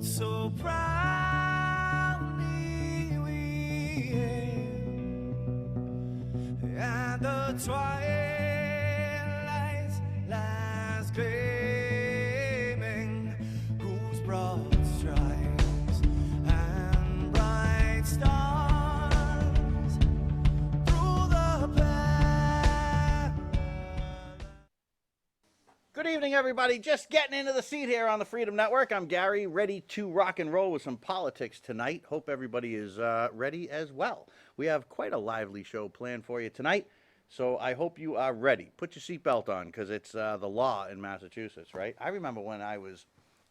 So proudly we hail at the twilight's last gleaming, whose broad stripes and bright stars through the path. Good evening, everybody. Just getting into the seat here on the Freedom Network. I'm Gary, ready to rock and roll with some politics tonight. Hope everybody is ready as well. We have quite a lively show planned for you tonight, so I hope you are ready. Put your seatbelt on, because it's the law in Massachusetts, right? I remember when I was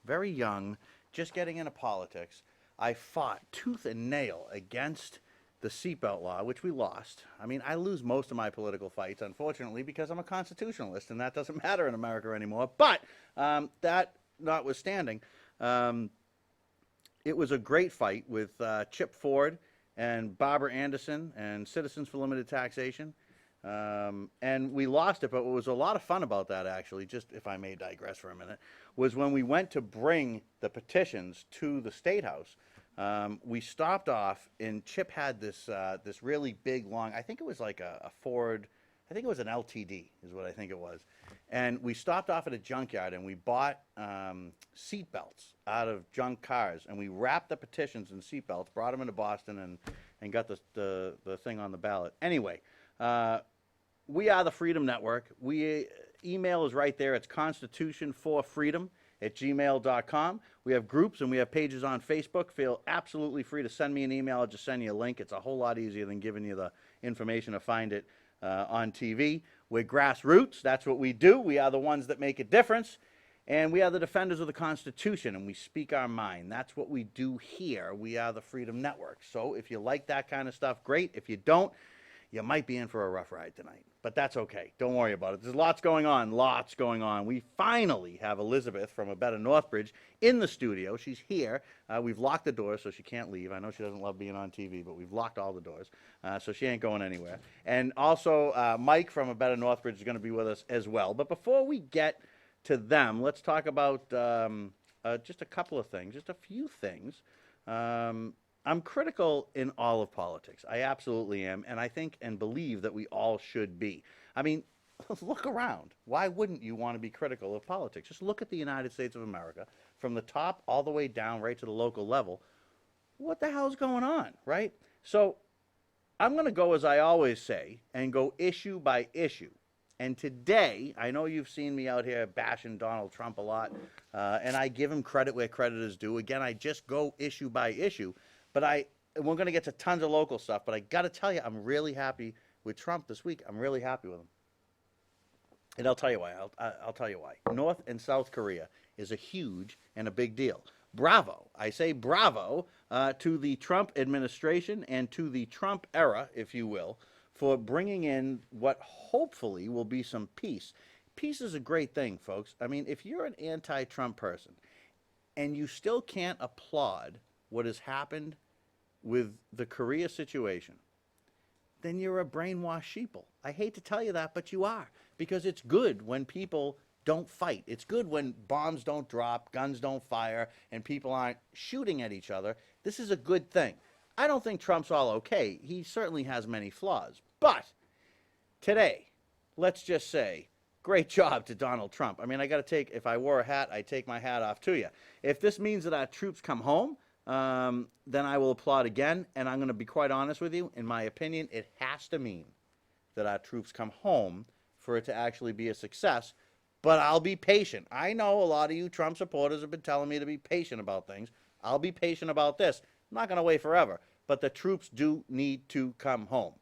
very young, just getting into politics, I fought tooth and nail against the seatbelt law, which we lost. I mean, I lose most of my political fights, unfortunately, because I'm a constitutionalist, and that doesn't matter in America anymore. But that notwithstanding, it was a great fight with Chip Ford and Barbara Anderson and Citizens for Limited Taxation. And we lost it, but what was a lot of fun about that, actually, just if I may digress for a minute, was when we went to bring the petitions to the State House. We stopped off, and Chip had this this really big, long, I think it was like a Ford, I think it was an LTD is what I think it was. And we stopped off at a junkyard, and we bought seat belts out of junk cars, and we wrapped the petitions in seat belts, brought them into Boston, and got the thing on the ballot. Anyway, we are the Freedom Network. Email is right there. It's constitutionforfreedom@gmail.com. We have groups and we have pages on Facebook. Feel absolutely free to send me an email. I'll just send you a link. It's a whole lot easier than giving you the information to find it on TV. We're grassroots. That's what we do. We are the ones that make a difference. And we are the defenders of the Constitution, and we speak our mind. That's what we do here. We are the Freedom Network. So if you like that kind of stuff, great. If you don't, you might be in for a rough ride tonight. But that's okay. Don't worry about it. There's lots going on. Lots going on. We finally have Elizabeth from A Better Northbridge in the studio. She's here. We've locked the doors so she can't leave. I know she doesn't love being on TV, but we've locked all the doors. So she ain't going anywhere. And also, Mike from A Better Northbridge is going to be with us as well. But before we get to them, let's talk about just a couple of things, just a few things. I'm critical in all of politics. I absolutely am, and I think and believe that we all should be. I mean, look around. Why wouldn't you want to be critical of politics? Just look at the United States of America, from the top all the way down right to the local level. What the hell's going on, right? So I'm going to go, as I always say, and go issue by issue. And today, I know you've seen me out here bashing Donald Trump a lot, and I give him credit where credit is due. Again, I just go issue by issue. But we're going to get to tons of local stuff, but I got to tell you, I'm really happy with Trump this week. I'm really happy with him. And I'll tell you why. I'll tell you why. North and South Korea is a huge and a big deal. Bravo. I say bravo to the Trump administration and to the Trump era, if you will, for bringing in what hopefully will be some peace. Peace is a great thing, folks. I mean, if you're an anti-Trump person and you still can't applaud what has happened with the Korea situation, then you're a brainwashed sheeple. I hate to tell you that, but you are. Because it's good when people don't fight. It's good when bombs don't drop, guns don't fire, and people aren't shooting at each other. This is a good thing. I don't think Trump's all okay. He certainly has many flaws. But today, let's just say, great job to Donald Trump. I mean, I got to take, if I wore a hat, I'd take my hat off to you. If this means that our troops come home, then I will applaud again, and I'm going to be quite honest with you. In my opinion, it has to mean that our troops come home for it to actually be a success, but I'll be patient. I know a lot of you Trump supporters have been telling me to be patient about things. I'll be patient about this. I'm not going to wait forever, but the troops do need to come home.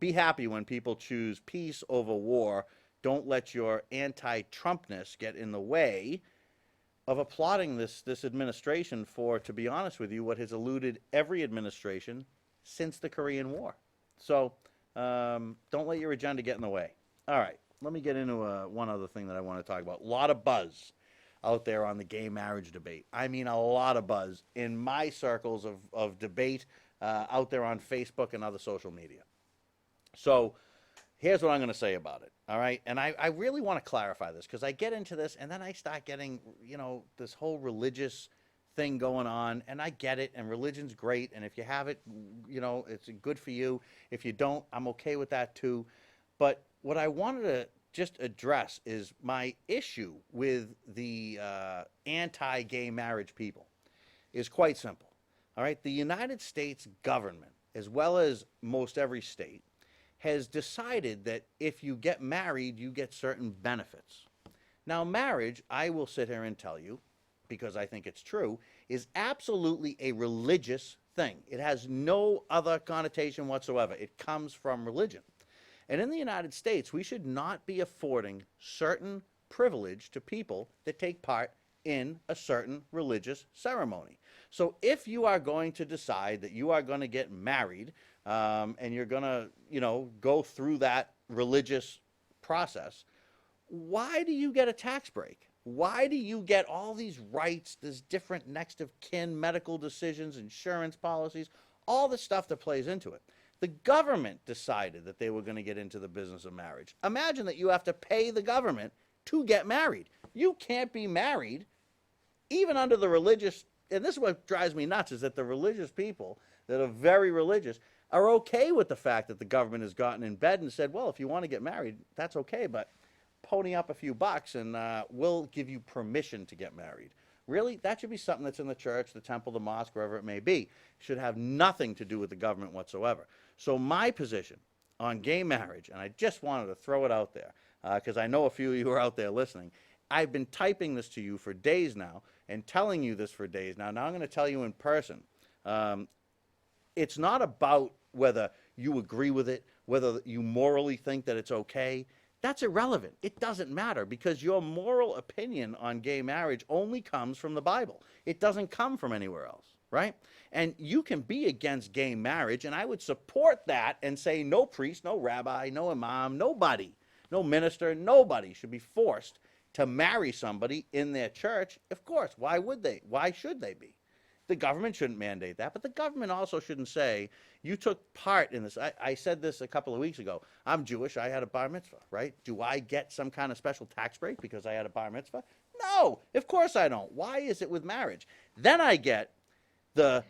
Be happy when people choose peace over war. Don't let your anti-Trumpness get in the way of applauding this administration for, to be honest with you, what has eluded every administration since the Korean War. So don't let your agenda get in the way. All right, let me get into one other thing that I want to talk about. A lot of buzz out there on the gay marriage debate. I mean, a lot of buzz in my circles of debate out there on Facebook and other social media. So here's what I'm going to say about it. All right. And I really want to clarify this because I get into this and then I start getting, this whole religious thing going on. And I get it. And religion's great. And if you have it, it's good for you. If you don't, I'm okay with that too. But what I wanted to just address is my issue with the anti gay marriage people is quite simple. All right. The United States government, as well as most every state, has decided that if you get married, you get certain benefits. Now, marriage, I will sit here and tell you, because I think it's true, is absolutely a religious thing. It has no other connotation whatsoever. It comes from religion. And in the United States, we should not be affording certain privilege to people that take part in a certain religious ceremony. So if you are going to decide that you are going to get married, and you're going to, go through that religious process, why do you get a tax break? Why do you get all these rights, this different next of kin medical decisions, insurance policies, all the stuff that plays into it? The government decided that they were going to get into the business of marriage. Imagine that you have to pay the government to get married. You can't be married even under the religious, and this is what drives me nuts, is that the religious people that are very religious are okay with the fact that the government has gotten in bed and said, well, if you want to get married, that's okay, but pony up a few bucks and we'll give you permission to get married. Really? That should be something that's in the church, the temple, the mosque, wherever it may be. It should have nothing to do with the government whatsoever. So my position on gay marriage, and I just wanted to throw it out there, because I know a few of you are out there listening. I've been typing this to you for days now and telling you this for days now. Now I'm going to tell you in person. It's not about whether you agree with it, whether you morally think that it's okay. That's irrelevant. It doesn't matter because your moral opinion on gay marriage only comes from the Bible. It doesn't come from anywhere else, right? And you can be against gay marriage, and I would support that and say no priest, no rabbi, no imam, nobody, no minister, nobody should be forced to marry somebody in their church. Of course, why would they? Why should they be? The government shouldn't mandate that, but the government also shouldn't say, you took part in this. I said this a couple of weeks ago. I'm Jewish. I had a bar mitzvah, right? Do I get some kind of special tax break because I had a bar mitzvah? No, of course I don't. Why is it with marriage? Then I get the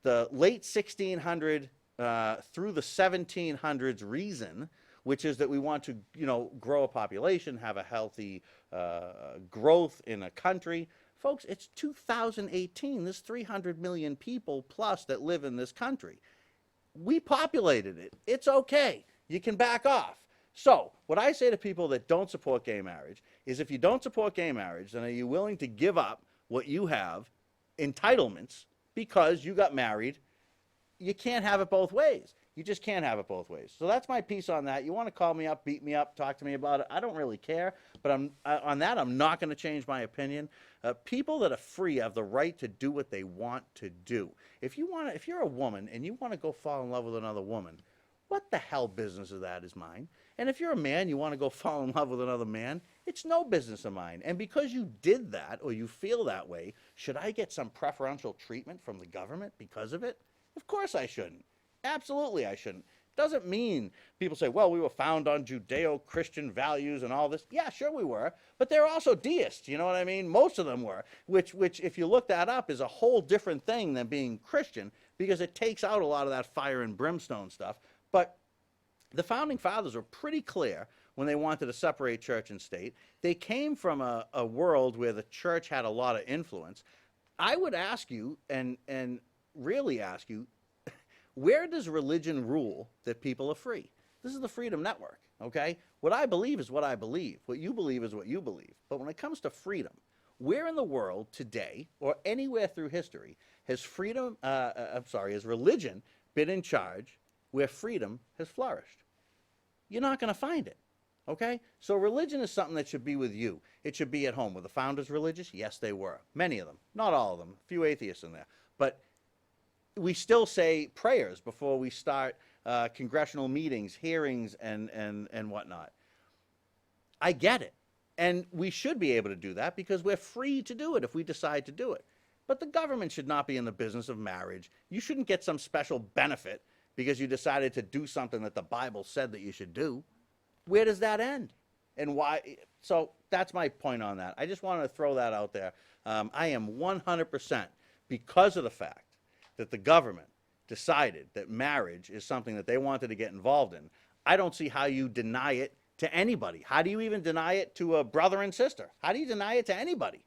late 1600 through the 1700s reason, which is that we want to, grow a population, have a healthy growth in a country. Folks, it's 2018. There's 300 million people plus that live in this country. We populated it. It's okay. You can back off. So what I say to people that don't support gay marriage is if you don't support gay marriage, then are you willing to give up what you have, entitlements, because you got married? You can't have it both ways. You just can't have it both ways. So that's my piece on that. You want to call me up, beat me up, talk to me about it. I don't really care. But on that, I'm not going to change my opinion. People that are free have the right to do what they want to do. If you're a woman and you want to go fall in love with another woman, what the hell business of that is mine? And if you're a man, you want to go fall in love with another man, it's no business of mine. And because you did that or you feel that way, should I get some preferential treatment from the government because of it? Of course I shouldn't. Absolutely I shouldn't. Doesn't mean people say, well, we were found on Judeo-Christian values and all this. Yeah, sure we were. But they're also deists, you know what I mean? Most of them were, which if you look that up is a whole different thing than being Christian because it takes out a lot of that fire and brimstone stuff. But the Founding Fathers were pretty clear when they wanted to separate church and state. They came from a world where the church had a lot of influence. I would ask you, and really ask you, where does religion rule that people are free? This is the Freedom Network, okay? What I believe is what I believe. What you believe is what you believe. But when it comes to freedom, where in the world today or anywhere through history has religion been in charge where freedom has flourished? You're not going to find it, okay? So religion is something that should be with you. It should be at home. Were the founders religious? Yes, they were. Many of them. Not all of them. A few atheists in there. But we still say prayers before we start congressional meetings, hearings, and whatnot. I get it. And we should be able to do that because we're free to do it if we decide to do it. But the government should not be in the business of marriage. You shouldn't get some special benefit because you decided to do something that the Bible said that you should do. Where does that end? And why? So that's my point on that. I just wanted to throw that out there. I am 100% because of the fact that the government decided that marriage is something that they wanted to get involved in. I don't see how you deny it to anybody. How do you even deny it to a brother and sister? How do you deny it to anybody?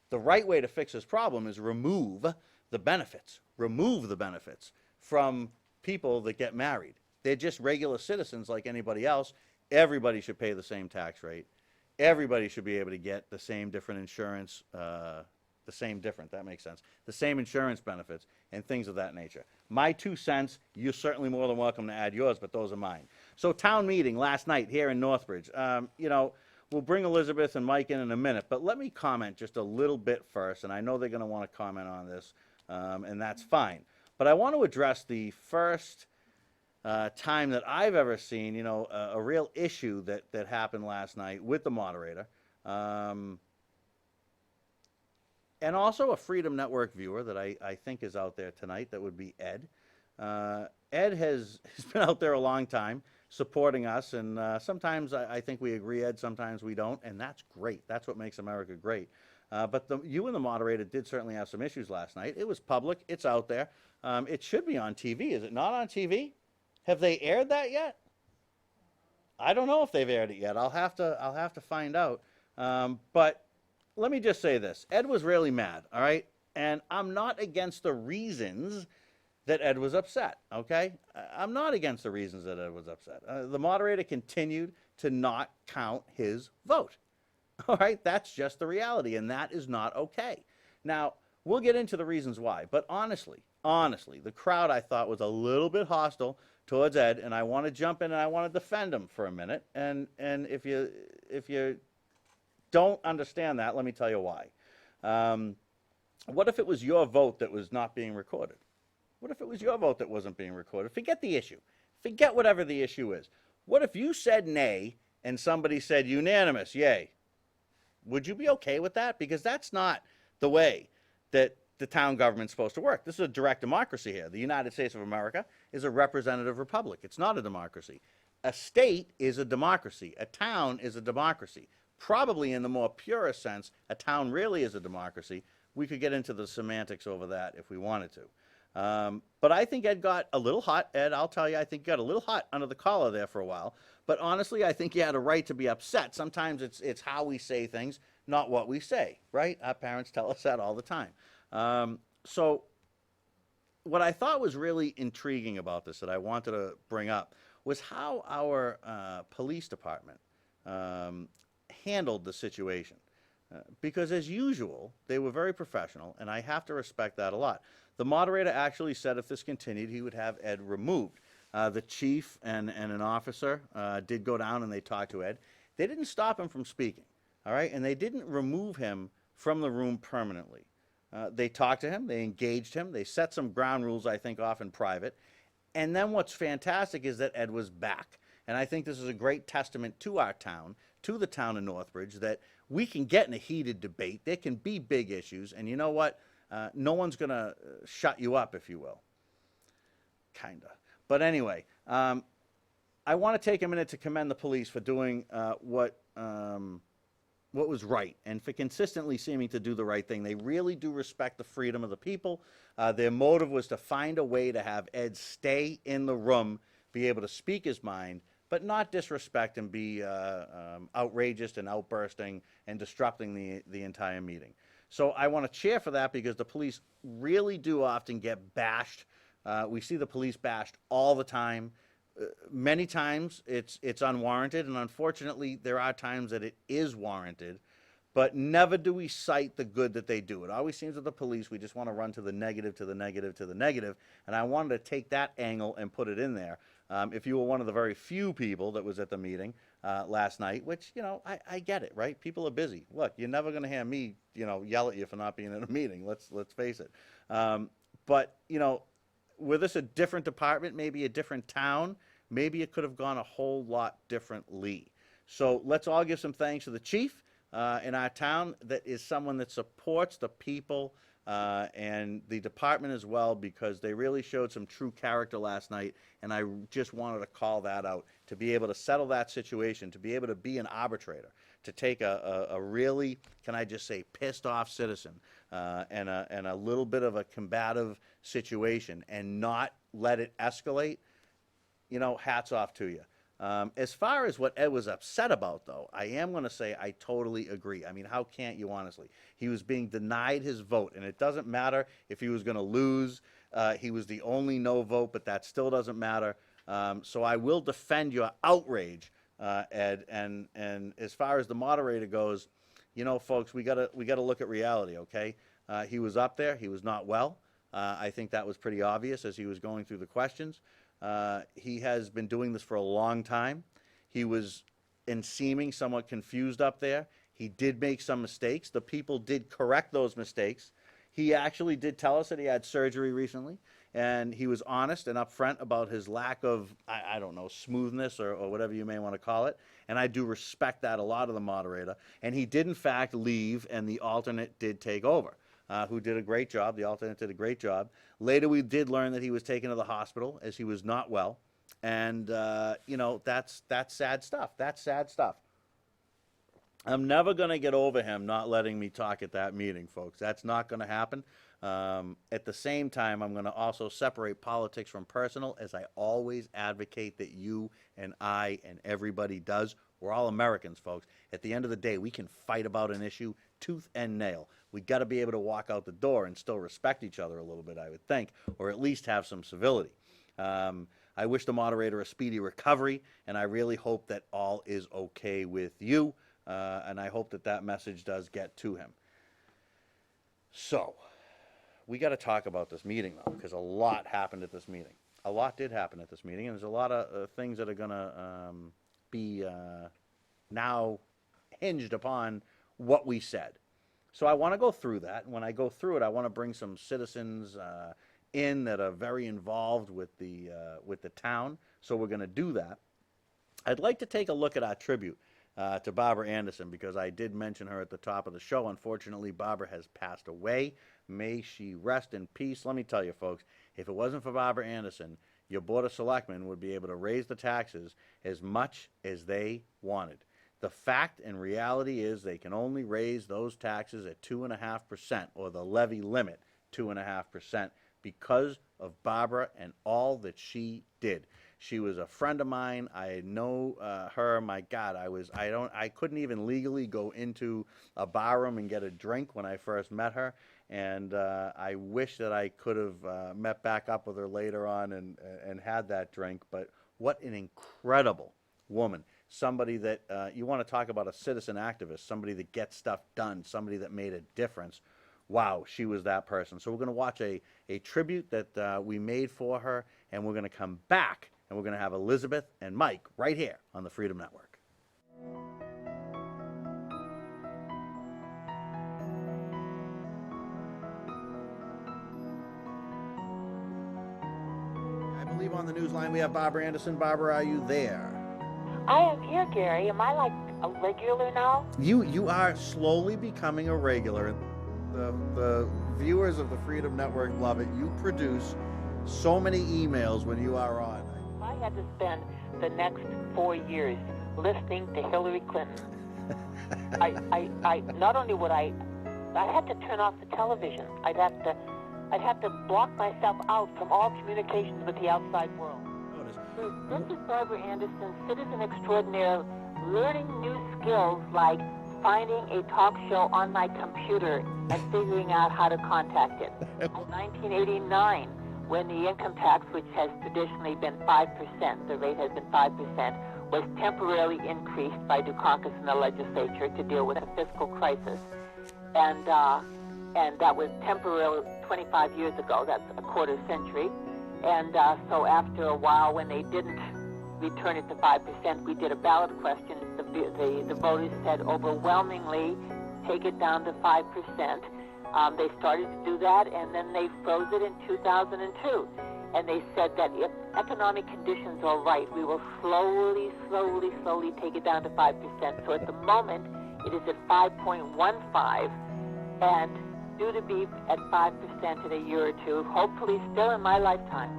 The right way to fix this problem is remove the benefits. Remove the benefits from people that get married. They're just regular citizens like anybody else. Everybody should pay the same tax rate. Everybody should be able to get the same different insurance, that makes sense, the same insurance benefits and things of that nature. My 2 cents, you're certainly more than welcome to add yours, but those are mine. So town meeting last night here in Northbridge. We'll bring Elizabeth and Mike in a minute, but let me comment just a little bit first, and I know they're going to want to comment on this, and that's fine. But I want to address the first time that I've ever seen, a real issue that happened last night with the moderator. And also a Freedom Network viewer that I think is out there tonight. That would be Ed. Ed has been out there a long time supporting us, and sometimes I think we agree, Ed, sometimes we don't, and that's great. That's what makes America great. But you and the moderator did certainly have some issues last night. It was public. It's out there. It should be on TV. Is it not on TV? Have they aired that yet? I don't know if they've aired it yet. I'll have to find out. But let me just say this. Ed was really mad, all right? And I'm not against the reasons that Ed was upset, okay? I'm not against the reasons that Ed was upset. The moderator continued to not count his vote. All right, that's just the reality, and that is not okay. Now, we'll get into the reasons why, but honestly, the crowd I thought was a little bit hostile towards Ed, and I want to jump in and I want to defend him for a minute. And if you don't understand that, let me tell you why. What if it was your vote that was not being recorded? What if it was your vote that wasn't being recorded? Forget the issue. Forget whatever the issue is. What if you said nay and somebody said unanimous, yay? Would you be okay with that? Because that's not the way that the town government's supposed to work. This is a direct democracy here. The United States of America is a representative republic. It's not a democracy. A state is a democracy. A town is a democracy. Probably in the more purest sense, a town really is a democracy. We could get into the semantics over that if we wanted to. But I think Ed got a little hot. Ed, I'll tell you, I think he got a little hot under the collar there for a while. But honestly, I think he had a right to be upset. Sometimes it's how we say things, not what we say, right? Our parents tell us that all the time. So what I thought was really intriguing about this that I wanted to bring up was how our police department handled the situation. Because as usual, they were very professional, and I have to respect that a lot. The moderator actually said if this continued, he would have Ed removed. The chief and an officer did go down and they talked to Ed. They didn't stop him from speaking, all right? And they didn't remove him from the room permanently. They talked to him, they engaged him, they set some ground rules, I think, off in private. And then what's fantastic is that Ed was back. And I think this is a great testament to our town, to the town of Northbridge, that we can get in a heated debate. There can be big issues, and you know what? No one's going to shut you up, if you will. Kinda. But anyway, I want to take a minute to commend the police for doing what was right and for consistently seeming to do the right thing. They really do respect the freedom of the people. Their motive was to find a way to have Ed stay in the room, be able to speak his mind, but not disrespect and be outrageous and outbursting and disrupting the entire meeting. So I want to cheer for that because the police really do often get bashed. We see the police bashed all the time. Many times it's unwarranted, and unfortunately there are times that it is warranted, but never do we cite the good that they do. It always seems with the police we just want to run to the negative, to the negative, to the negative, and I wanted to take that angle and put it in there. If you were one of the very few people that was at the meeting last night, which, I get it, right? People are busy. Look, you're never going to hear me, yell at you for not being in a meeting. Let's face it. But, were this a different department, maybe a different town, maybe it could have gone a whole lot differently. So let's all give some thanks to the chief. in our town that is someone that supports the people and the department as well, because they really showed some true character last night, and I just wanted to call that out, to be able to settle that situation, to be able to be an arbitrator, to take a really, can I just say, pissed off citizen and a little bit of a combative situation and not let it escalate. Hats off to you. As far as what Ed was upset about, though, I am going to say I totally agree. I mean, how can't you, honestly? He was being denied his vote, and it doesn't matter if he was going to lose. He was the only no vote, but that still doesn't matter. So I will defend your outrage, Ed. And as far as the moderator goes, folks, we gotta look at reality, okay? He was up there. He was not well. I think that was pretty obvious as he was going through the questions. He has been doing this for a long time. He was seeming somewhat confused up there. He did make some mistakes. The people did correct those mistakes. He actually did tell us that he had surgery recently, and he was honest and upfront about his lack of, I don't know, smoothness or whatever you may want to call it. And I do respect that a lot of the moderator. And he did, in fact, leave, and the alternate did take over. Who did a great job. The alternate did a great job. Later, we did learn that he was taken to the hospital as he was not well. And, that's sad stuff. That's sad stuff. I'm never going to get over him not letting me talk at that meeting, folks. That's not going to happen. At the same time, I'm going to also separate politics from personal, as I always advocate that you and I and everybody does. We're all Americans, folks. At the end of the day, we can fight about an issue tooth and nail. We got to be able to walk out the door and still respect each other a little bit, I would think, or at least have some civility. I wish the moderator a speedy recovery, and I really hope that all is okay with you, and I hope that that message does get to him. So, we got to talk about this meeting, though, because a lot happened at this meeting. A lot did happen at this meeting, and there's a lot of things that are going to be now hinged upon what we said. So I want to go through that, and when I go through it, I want to bring some citizens in that are very involved with the town. So we're going to do that. I'd like to take a look at our tribute to Barbara Anderson, because I did mention her at the top of the show. Unfortunately, Barbara has passed away. May she rest in peace. Let me tell you, folks, if it wasn't for Barbara Anderson, your Board of Selectmen would be able to raise the taxes as much as they wanted. The fact and reality is they can only raise those taxes at 2.5%, or the levy limit 2.5%, because of Barbara and all that she did. She was a friend of mine. I know her. My God, I couldn't even legally go into a bar room and get a drink when I first met her. And I wish that I could have met back up with her later on and had that drink. But what an incredible woman. Somebody that you want to talk about a citizen activist, somebody that gets stuff done, somebody that made a difference. Wow, she was that person. So we're going to watch a tribute that we made for her, and we're going to come back, and we're going to have Elizabeth and Mike right here on the Freedom Network. I believe on the news line we have Barbara Anderson. Barbara, are you there? I am here, Gary. Am I like a regular now? You are slowly becoming a regular. The viewers of the Freedom Network love it. You produce so many emails when you are on. I had to spend the next 4 years listening to Hillary Clinton. I not only would I had to turn off the television. I'd have to block myself out from all communications with the outside world. This is Barbara Anderson, citizen extraordinaire, learning new skills like finding a talk show on my computer and figuring out how to contact it. In 1989, when the income tax, which has traditionally been 5%, the rate has been 5%, was temporarily increased by Dukakis in the legislature to deal with a fiscal crisis. And that was temporarily 25 years ago. That's a quarter century. And so after a while, when they didn't return it to 5%, we did a ballot question. The voters said overwhelmingly, take it down to 5%. They started to do that, and then they froze it in 2002. And they said that if economic conditions are right, we will slowly take it down to 5%. So at the moment, It is at 5.15 and due to be at 5% in a year or two, hopefully still in my lifetime.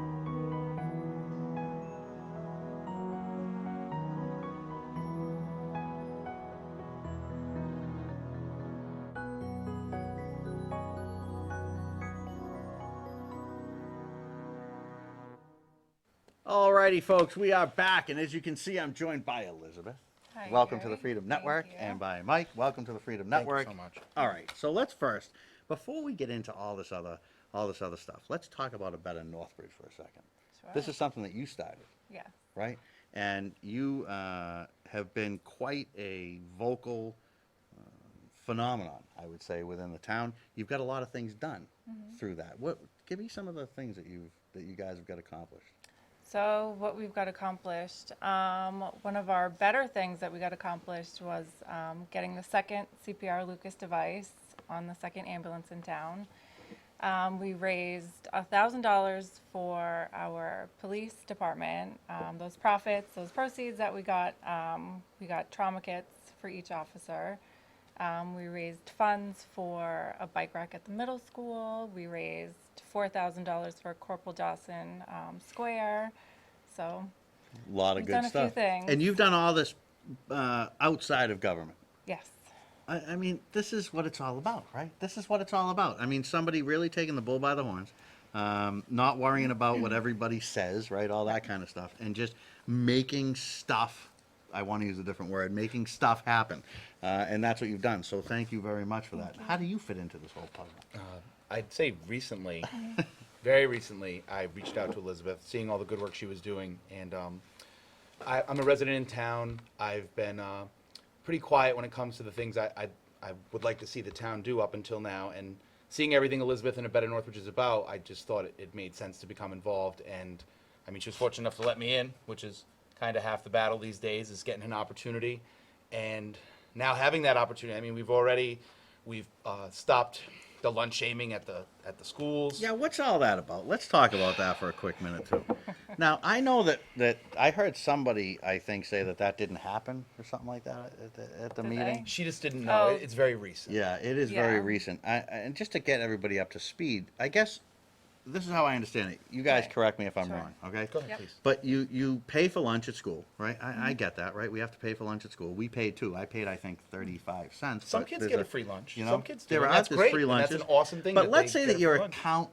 Alrighty, folks, we are back, and as you can see, I'm joined by Elizabeth. Hi, Welcome to Gary. the Freedom Thank Network, you. and by Mike. Welcome to the Freedom Thank you Network. so much. All right, so let's first, before we get into all this other stuff, let's talk about a better Northbridge for a second. Sure. This is something that you started, Yes. right? And you have been quite a vocal phenomenon, I would say, within the town. You've got a lot of things done through that. Give me some of the things that you guys have got accomplished. So what we've got accomplished, one of our better things that we got accomplished was getting the second CPR Lucas device on the second ambulance in town. We raised $1,000 for our police department. Those proceeds that we got trauma kits for each officer. We raised funds for a bike rack at the middle school. We raised $4,000 for Corporal Dawson Square. So A lot of We've good done a stuff. few things. And you've done all this outside of government. yes, I mean, this is what it's all about, right? This is what it's all about. I mean, somebody really taking the bull by the horns, not worrying about what everybody says, right? All that kind of stuff, and just making stuff. I want to use a different word, making stuff happen, and that's what you've done. So thank you very much for that. How do you fit into this whole puzzle? I'd say recently, very recently, I reached out to Elizabeth, seeing all the good work she was doing, and I'm a resident in town. I've been pretty quiet when it comes to the things I would like to see the town do up until now, and seeing everything Elizabeth and A Better Northbridge is about, I just thought it made sense to become involved, and I mean, she was fortunate enough to let me in, which is kind of half the battle these days, is getting an opportunity, and now having that opportunity, I mean, we've stopped the lunch shaming at the schools. Yeah, what's all that about? Let's talk about that for a quick minute too. Now, I know that I heard somebody, I think, say that didn't happen or something like that at the Did meeting. they? She just didn't know. Oh. It's very recent. Yeah, it is very Yeah. recent. And just to get everybody up to speed, I guess this is how I understand it. You guys Right. correct me if I'm Sure. wrong, okay? Go ahead, Yep. please. But you pay for lunch at school, right? I get that, right? We have to pay for lunch at school. We paid too. I paid, I think, 35 cents. Some but kids there's get a free lunch. You know, Some kids do, there and are that's there's great, free and lunches. that's an awesome thing But that let's they say get that your free lunch. account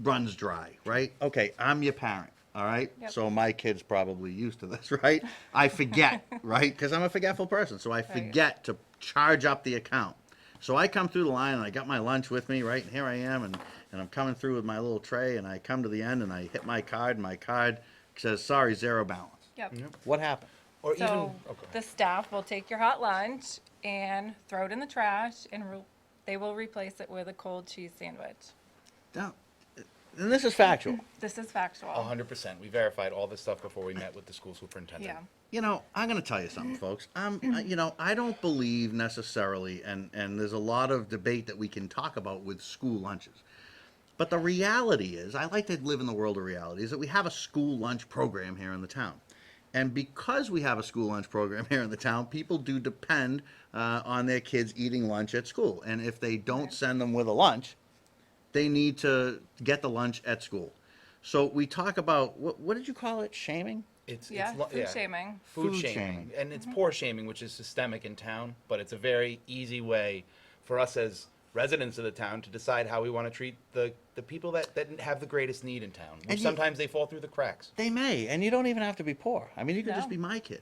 runs dry, right? Okay, I'm your parent, all right? Yep. So my kid's probably used to this, right? I forget, right? Because I'm a forgetful person, so I forget to charge up the account. So I come through the line and I got my lunch with me, right? And here I am, and I'm coming through with my little tray, and I come to the end and I hit my card, and my card says, sorry, zero balance. yep. What happened? Or So even oh, go the ahead. staff will take your hot lunch and throw it in the trash, and they will replace it with a cold cheese sandwich. Now, and this is factual. This is factual. 100%. We verified all this stuff before we met with the school superintendent. Yeah. You know, I'm going to tell you something, folks. You know, I don't believe necessarily, and there's a lot of debate that we can talk about with school lunches. But the reality is, I like to live in the world of reality, is that we have a school lunch program here in the town. And because we have a school lunch program here in the town, people do depend on their kids eating lunch at school. And if they don't send them with a lunch, they need to get the lunch at school. So we talk about, what did you call it, shaming? Yeah, it's food shaming. Food Food shaming. shaming. And it's poor shaming, which is systemic in town, but it's a very easy way for us as residents of the town to decide how we want to treat the people that have the greatest need in town, which And you- sometimes they fall through the cracks. They may, and you don't even have to be poor. I mean, you could just No. be my kid.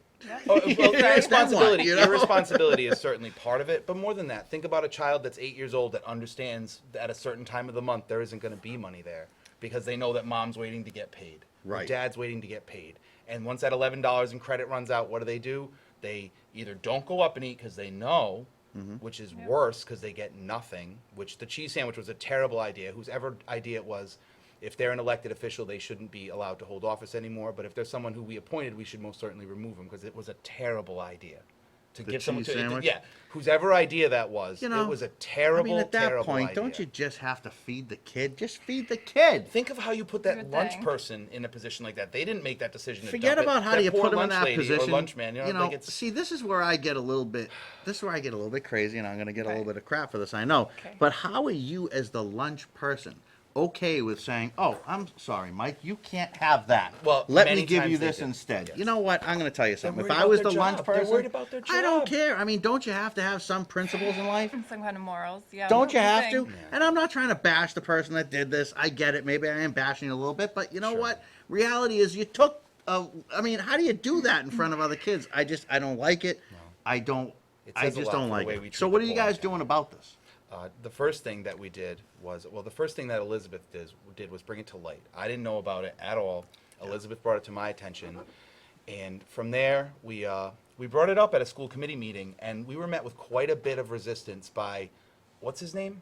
Oh, well, Then irresponsibility, what, you know? irresponsibility is certainly part of it, but more than that, think about a child that's 8 years old that understands that at a certain time of the month there isn't going to be money there because they know that mom's waiting to get paid, or Right. dad's waiting to get paid, and once that $11 in credit runs out, what do? They either don't go up and eat because they know, which is worse because they get nothing. Which the cheese sandwich was a terrible idea. Whose ever idea it was. If they're an elected official, they shouldn't be allowed to hold office anymore. But if there's someone who we appointed, we should most certainly remove them because it was a terrible idea to The give someone cheese sandwich? yeah, whosever idea that was, You know, it was a terrible, I mean, at that terrible point, idea. don't you just have to feed the kid? Just feed the kid. Think of how you put You that would lunch think. person in a position like that. They didn't make that decision. To Forget dump it. about how That do you poor put them in lunch that lady position. Or lunch man, you know, like it's, see, this is where I get a little bit. This is where I get a little bit crazy, and I'm going to get a Okay. little bit of crap for this. I know. Okay. But how are you, as the lunch person, okay with saying, "Oh, I'm sorry, Mike, you can't have that. Well, let me many give times you they this did. instead." Yes. You know what? I'm going to tell you something. If worried I about was their the lunch job. They're person, worried about their I don't job. care. I mean, don't you have to have some principles in life? Some kind of morals, yeah. Don't you I have think. to? And I'm not trying to bash the person that did this. I get it. Maybe I am bashing you a little bit, but you know Sure. what? Reality is you took. I mean, how do you do that in front of other kids? I don't like it. I don't. It I says a just lot don't for the like way we it. treat So what the are you poor in guys town. doing about this? The first thing that we did was, the first thing that Elizabeth did was bring it to light. I didn't know about it at all. Elizabeth brought it to my attention, and from there we brought it up at a school committee meeting, and we were met with quite a bit of resistance by, what's his name?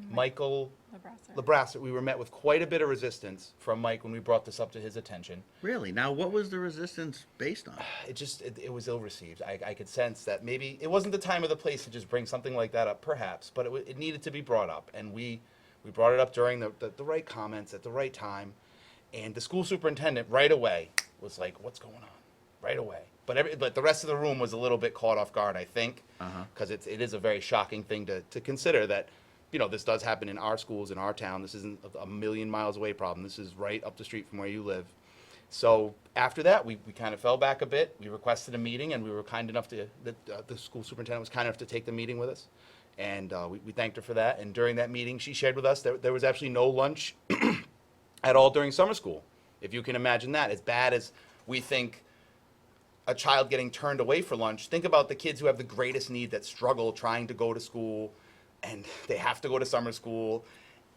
Michael LeBrasser. LeBrasser. We were met with quite a bit of resistance from Mike when we brought this up to his attention. Really? Now, what was the resistance based on? It was ill received. I could sense that maybe it wasn't the time or the place to just bring something like that up, perhaps, but it needed to be brought up, and we brought it up during the right comments at the right time, and the school superintendent right away was like, "What's going on?" Right away. But the rest of the room was a little bit caught off guard, I think, because it is a very shocking thing to consider that. You know, this does happen in our schools, in our town. This isn't a million miles away problem. This is right up the street from where you live. So after that, we kind of fell back a bit. We requested a meeting, and we were kind enough the school superintendent was kind enough to take the meeting with us. And we thanked her for that. And during that meeting, she shared with us that there was actually no lunch at all during summer school. If you can imagine that, as bad as we think a child getting turned away for lunch, think about the kids who have the greatest need that struggle trying to go to school, and they have to go to summer school,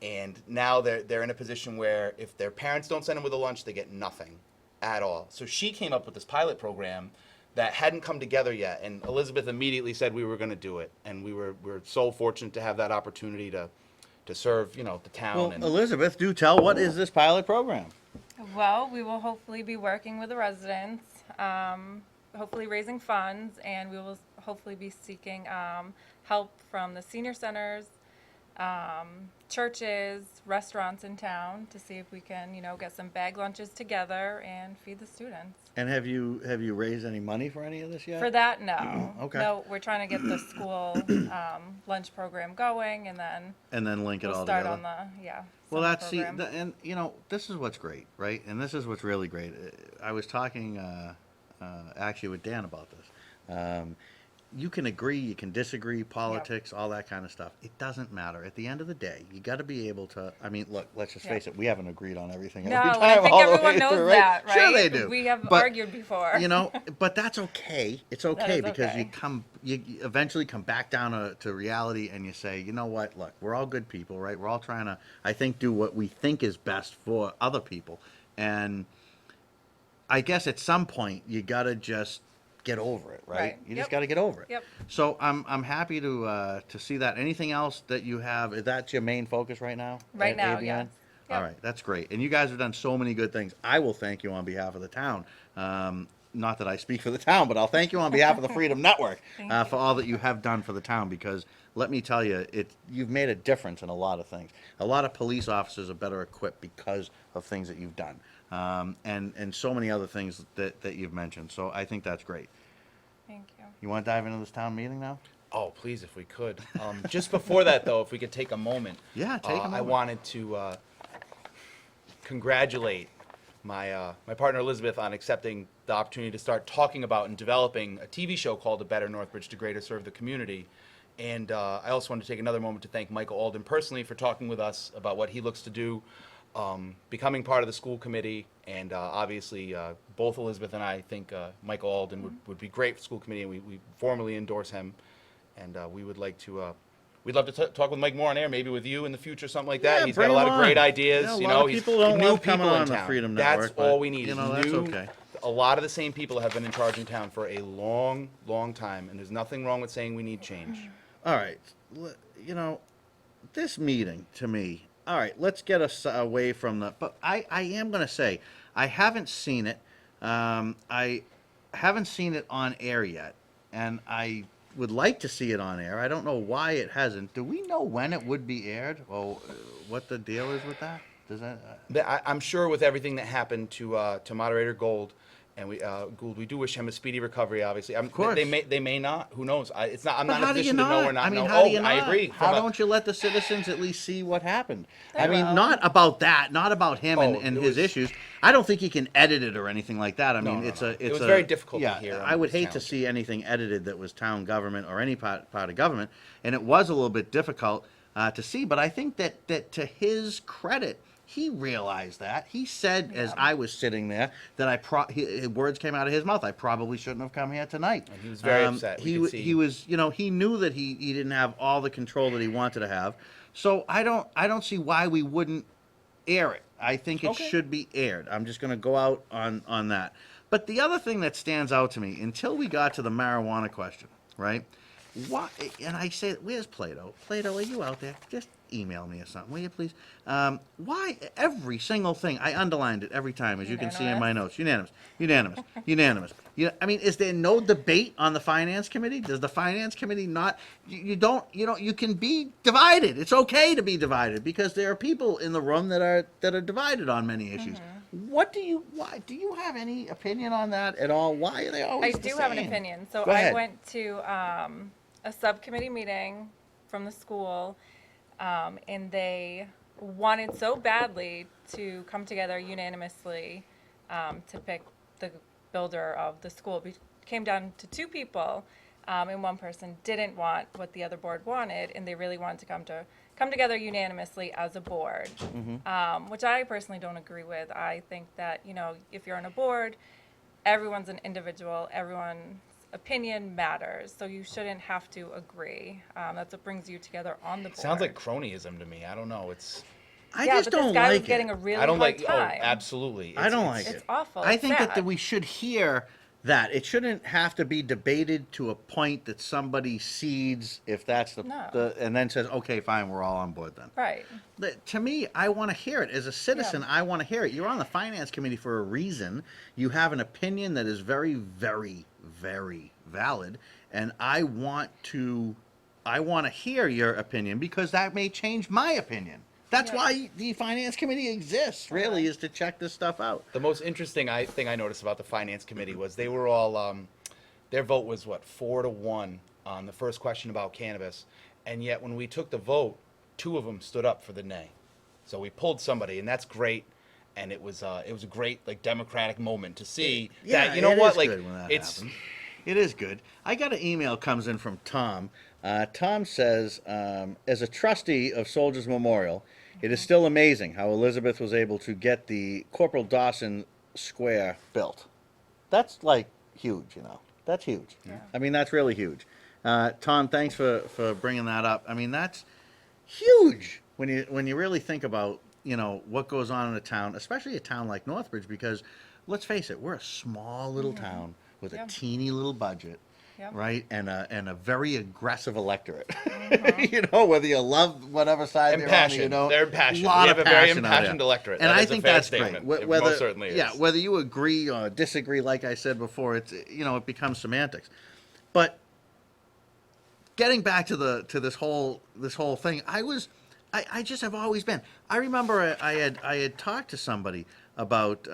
and now they're in a position where if their parents don't send them with a lunch, they get nothing at all. So she came up with this pilot program that hadn't come together yet, and Elizabeth immediately said we were going to do it, and we're so fortunate to have that opportunity to serve, the town. Well, and Elizabeth, do tell, what is this pilot program? Well, we will hopefully be working with the residents, hopefully raising funds, and we will hopefully be seeking help from the senior centers, churches, restaurants in town to see if we can, get some bag lunches together and feed the students. And have you raised any money for any of this yet? For that, no. Okay. No, we're trying to get the school lunch program going, and then link it we'll all start together. on the Well, summer that's program. this is what's great, right? And this is what's really great. I was talking actually with Dan about this. You can agree, you can disagree, politics, all that kind of stuff. It doesn't matter. At the end of the day, you got to be able to. I mean, look, let's just face it. We haven't agreed on everything. No, every and time, I think all the everyone way knows through, that, right? Sure, they do. We have But, argued before. But that's okay. It's okay is because okay. you eventually come back down to reality, and you say, you know what? Look, we're all good people, right? We're all trying to, I think, do what we think is best for other people, and I guess at some point you got to just get over it, right? Right. You just Yep. got to get over it. Yep. So I'm happy to see that. Anything else that you have? Is that your main focus right now? Right at now, ABN? yes. Yep. All right, that's great. And you guys have done so many good things. I will thank you on behalf of the town. Not that I speak for the town, but I'll thank you on behalf of the Freedom Network Thank for all that you have done for the town, because let me tell you, you've made a difference in a lot of things. A lot of police officers are better equipped because of things that you've done, and so many other things that you've mentioned. So I think that's great. Thank you. You want to dive into this town meeting now? Oh, please, if we could. Just before that, though, if we could take a moment. Yeah, take a moment. I wanted to congratulate my partner Elizabeth on accepting the opportunity to start talking about and developing a TV show called A Better Northbridge to Greater Serve the Community. And I also wanted to take another moment to thank Michael Alden personally for talking with us about what he looks to do, becoming part of the school committee, and obviously both Elizabeth and I think Michael Alden would be great for school committee, and we formally endorse him. And we would like to, we'd love to talk with Mike more on air, maybe with you in the future, something like that. Yeah, He's bring got a lot him of great on. ideas. Yeah, a You lot know, of he's people don't new love coming people in on the town. Freedom That's Network, all but, we need. you is know, that's new. okay. A lot of the same people have been in charge in town for a long, long time, and there's nothing wrong with saying we need change. All right, this meeting to me. All right, let's get us away from the. But I am going to say I haven't seen it. I haven't seen it on air yet, and I would like to see it on air. I don't know why it hasn't. Do we know when it would be aired, or what the deal is with that? Does that? I'm sure with everything that happened to Moderator Gould, and Gould, we do wish him a speedy recovery. Obviously, of course. They may not. Who knows? It's not. I'm But not in how a do you position to know not? or not I mean, know. how do you I not? agree. How don't you let the citizens at least see what happened? I mean, will. not about that, not about him and it his was- issues. I don't think he can edit it or anything like that. I mean, no, it's no. a. It's It was a, very difficult to yeah, hear I would on hate to sound. see anything edited that was town government or any part of government, and it was a little bit difficult to see. But I think that to his credit, he realized that. He said, as I was sitting there, that words came out of his mouth. I probably shouldn't have come here tonight. And he was very upset. We could see. He was, he knew that he didn't have all the control that he wanted to have. So I don't see why we wouldn't air it. I think it Okay. should be aired. I'm just going to go out on that. But the other thing that stands out to me, until we got to the marijuana question, right? Why? And I said, where's Plato? Plato, are you out there? Just email me or something, will you please? Why every single thing? I underlined it every time, as you can see in my notes. Unanimous. I mean, is there no debate on the finance committee? Does the finance committee not? You can be divided. It's okay to be divided because there are people in the room that are divided on many issues. Why do you have any opinion on that at all? Why are they I always do the have an same? opinion. So Go I ahead. went to a subcommittee meeting from the school, and they wanted so badly to come together unanimously to pick the builder of the school. It came down to two people, and one person didn't want what the other board wanted, and they really wanted to come together unanimously as a board, which I personally don't agree with. I think that, if you're on a board, everyone's an individual, everyone's opinion matters, so you shouldn't have to agree. That's what brings you together on the board. Sounds like cronyism to me. I don't know. I yeah, just but don't this guy like was getting it. a really I don't hard like. time. Oh, absolutely. I don't like It's it. awful. I It's think that sad. we should hear that. It shouldn't have to be debated to a point that somebody cedes if that's No. and then says, okay, fine, we're all on board then. Right. To me, I want to hear it. As a citizen, Yeah. I want to hear it. You're on the finance committee for a reason. You have an opinion that is very, very, very valid, and I want to hear your opinion because that may change my opinion. That's Yeah. why the finance committee exists, really, is to check this stuff out. The most interesting thing I noticed about the finance committee was they were all their vote was 4-1 on the first question about cannabis, and yet when we took the vote, 2 of them stood up for the nay. So we pulled somebody, and that's great. And it was a great democratic moment to see that it is good when that happens. It is good. I got an email comes in from Tom. Tom says, as a trustee of Soldiers Memorial, it is still amazing how Elizabeth was able to get the Corporal Dawson Square built. That's huge, That's huge. Yeah. I mean, that's really huge. Tom, thanks for bringing that up. I mean, that's huge when you really think about, what goes on in a town, especially a town like Northbridge, because let's face it, we're a small little town with a Yeah. teeny little budget. Yeah. Right, and a very aggressive electorate. Whether you love whatever side they're on, Impassioned. They're impassioned. lot We of have a very passion out there. impassioned electorate. And That I is a think fair that's statement. great. It most certainly is. Yeah, whether you agree or disagree, like I said before, it's it becomes semantics. But getting back to this whole thing, I just have always been. I remember I had talked to somebody about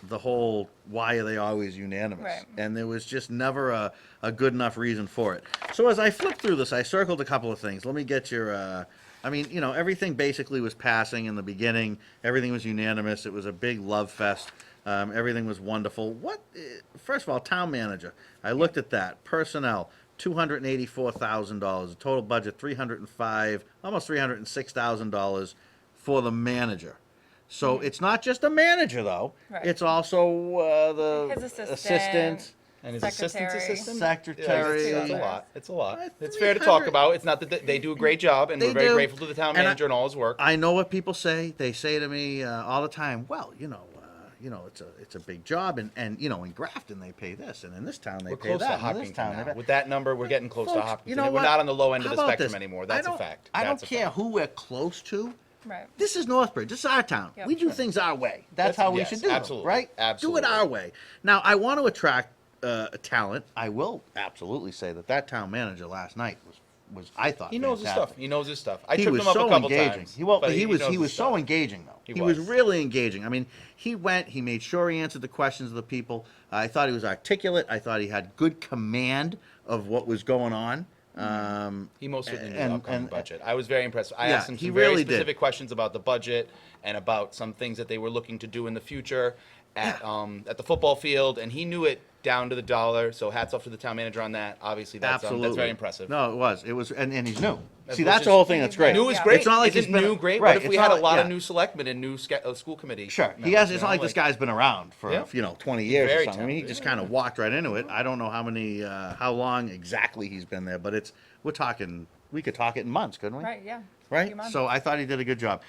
the whole why are they always unanimous, Right. and there was just never a good enough reason for it. So as I flipped through this, I circled a couple of things. Let me get your. Everything basically was passing in the beginning. Everything was unanimous. It was a big love fest. Everything was wonderful. First of all, town manager. I looked at that. Personnel, $284,000. Total budget, $305,000, almost $306,000 for the manager. So it's not just a manager, though. Right. It's also the His assistant. And his Secretary. assistant. secretary. Yeah, it's a lot. It's a lot. Uh, It's fair to talk 300 about. It's not that they do a great job, and They we're very do. grateful to the town And manager and all his work. I know what people say. They say to me all the time, well, it's a big job, and in Grafton they pay this, and in this town they We're pay close to that, and in this Hopkinton town now. they pay. With that number, we're getting close to Folks, Hopkinton. you know And what? we're not on the low end of How the about spectrum this? anymore. That's a fact. I don't That's a care fact. who we're close to. Right. This is Northbridge. This is our town. Yep. We do things our way. That's how we Yes, should do them, absolutely. right? Absolutely. Do it our way. Now, I want to attract talent. I will absolutely say that town manager last night was I thought He knows his fantastic. stuff. He knows his stuff. I He tripped was him up so a couple engaging. times. He but was knows his so stuff. engaging though. He He was was. really engaging. I mean, he made sure he answered the questions of the people. I thought he was articulate. I thought he had good command of what was going on. He most certainly knew and- the upcoming and- budget. I was very impressed. I Yeah, asked him he some very really did. specific questions about the budget and about some things that they were looking to do in the future at the football field, and he knew it down to the dollar. So hats off to the town manager on that. Obviously, that's very impressive. No, it was, and he's new. See, was that's just- the whole thing that's great. New is Yeah. great. It's not like Isn't he's been new great. right, What if we it's had not a lot like- of yeah. new selectmen and new school committee? Sure, he members, has. you It's know, not like this guy's been around for Yeah. 20 years or very something. I mean, he talented. just kind of walked right into it. I don't know how long exactly he's been there, but we could talk it in months, couldn't we? Right, yeah. Right? Few months. So I thought he did a good job.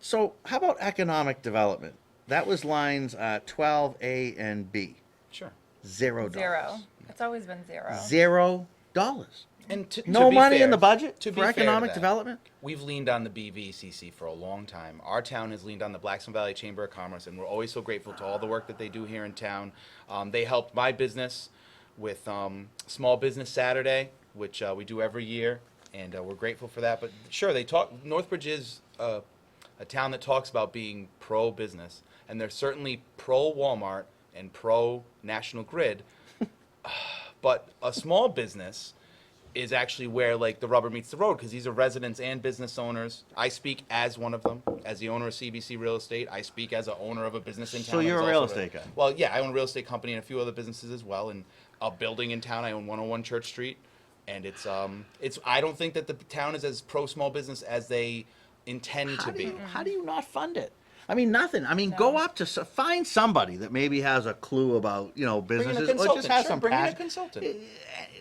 So how about economic development? That was lines 12A and B. Sure. $0. Zero. It's always been zero. $0. And to No be money fair- in the budget to be for fair to economic that, development? We've leaned on the BVCC for a long time. Our town has leaned on the Blackstone Valley Chamber of Commerce, and we're always so grateful to all the work that they do here in town. They helped my business with Small Business Saturday, which we do every year, and we're grateful for that. But sure, Northbridge is a town that talks about being pro-business, and they're certainly pro-Walmart and pro-National Grid. But a small business is actually where like the rubber meets the road, because these are residents and business owners. I speak as one of them, as the owner of CBC Real Estate. I speak as a owner of a business in town. So you're that a was real also estate guy? Well, yeah, I own a real estate company and a few other businesses as well, and a building in town. I own 101 Church Street, and it's I don't think that the town is as pro small business as they intend to be. How do you not fund it? I mean, nothing. I mean, go up to find somebody that maybe has a clue about Bring in a businesses, or consultant. just has Sure, some bring in a passion. consultant.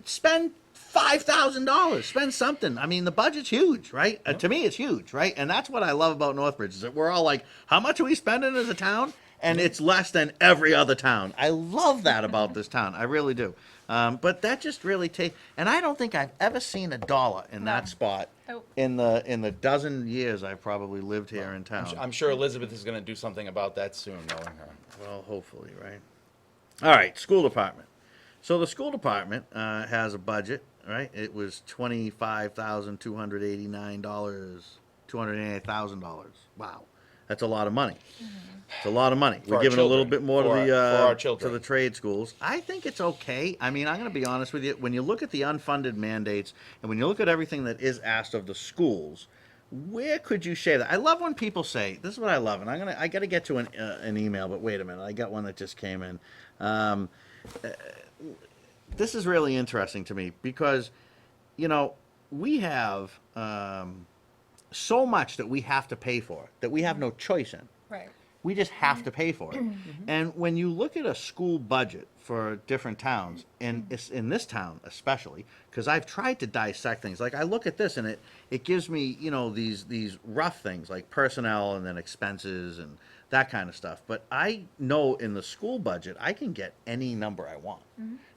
Spend $5,000. Spend something. I mean, the budget's huge, right? To me, it's huge, right? And that's what I love about Northbridge is that we're all like, how much are we spending as a town? And it's less than every other town. I love that about this town. I really do. But that just really and I don't think I've ever seen a dollar in that spot Nope. in the dozen years I've probably lived here in town. I'm sure Elizabeth is going to do something about that soon, knowing her. Well, hopefully, right? All right, school department. So the school department has a budget, right? It was $25,289, Wow, that's a lot of money. It's a lot of money. We're our giving a little children. bit more to For the our to children. the trade schools. I think it's okay. I mean, I'm going to be honest with you. When you look at the unfunded mandates and when you look at everything that is asked of the schools, where could you share that? I love when people say, "This is what I love," and I got to get to an email. But wait a minute, I got one that just came in. This is really interesting to me because, we have so much that we have to pay for that we have no choice in. Right. We just have to pay for it. And when you look at a school budget for different towns, and it's in this town especially, because I've tried to dissect things. Like I look at this and it gives me, these rough things like personnel and then expenses and that kind of stuff. But I know in the school budget, I can get any number I want.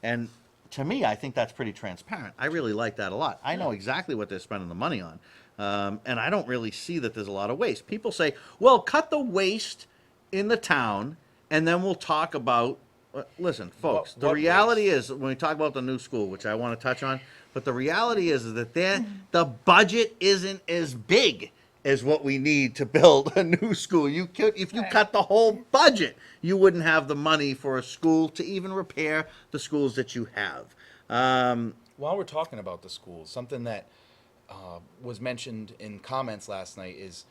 And to me, I think that's pretty transparent. I really like that a lot. I know exactly what they're spending the money on. And I don't really see that there's a lot of waste. People say, well, cut the waste in the town, and then we'll talk about. Listen, folks. The What reality waste? is when we talk about the new school, which I want to touch on, but the reality is that the budget isn't as big as what we need to build a new school. If you Right. cut the whole budget, you wouldn't have the money for a school to even repair the schools that you have. While we're talking about the schools, something that was mentioned in comments last night is